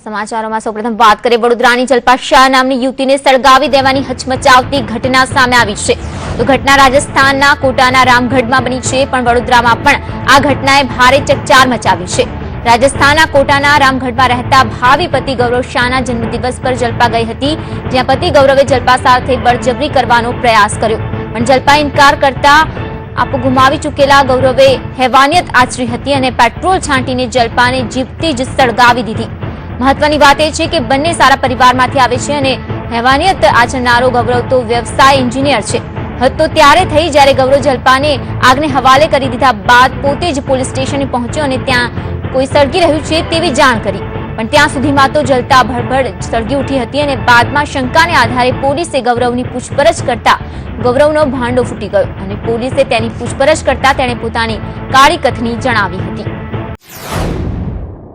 સમાચારોમાં સૌપ્રથમ વાત કરીએ વડોદરાની જલ્પા શાહ નામની યુવતીને સળગાવી દેવાની હચમચાવતી ઘટના સામે આવી છે। તો ઘટના રાજસ્થાનના કોટાના રામગઢમાં બની છે, પણ વડોદરામાં પણ આ ઘટનાએ ભારે ચકચાર મચાવી છે। રાજસ્થાનના કોટાના રામગઢમાં રહેતા ભાવિ પતિ ગૌરવ શાહના જન્મદિવસ પર જલ્પા ગઈ હતી, જ્યાં પતિ ગૌરવે જલ્પા સાથે બળજબરી કરવાનો પ્રયાસ કર્યો, પણ જલ્પાએ ઇનકાર કરતા આપો ગુમાવી ચૂકેલા ગૌરવે હેવાનિયત આચરી હતી અને પેટ્રોલ છાંટીને જલ્પાને જીવતી જ સળગાવી દીધી। મહત્વની વાત એ છે કે બંને સારા પરિવારમાંથી આવે છે અને હેવાનિયત આચરનારો ગૌરવ તો વ્યવસાય એન્જિનિયર છે। હદ તો ત્યારે થઈ જ્યારે ગૌરવ જલ્પાને આગને હવાલે કરી દીધા બાદ પોતે જ પોલીસ સ્ટેશને પહોંચ્યો અને ત્યાં કોઈ સળગી રહ્યું છે તેવી જાણ કરી, પણ ત્યાં સુધીમાં તો જલતા ભડભડ સળગી ઉઠી હતી અને બાદમાં શંકાને આધારે પોલીસે ગૌરવની પૂછપરછ કરતા ગૌરવનો ભાંડો ફૂટી ગયો અને પોલીસે તેની પૂછપરછ કરતા તેણે પોતાની કાળી કથની જણાવી હતી।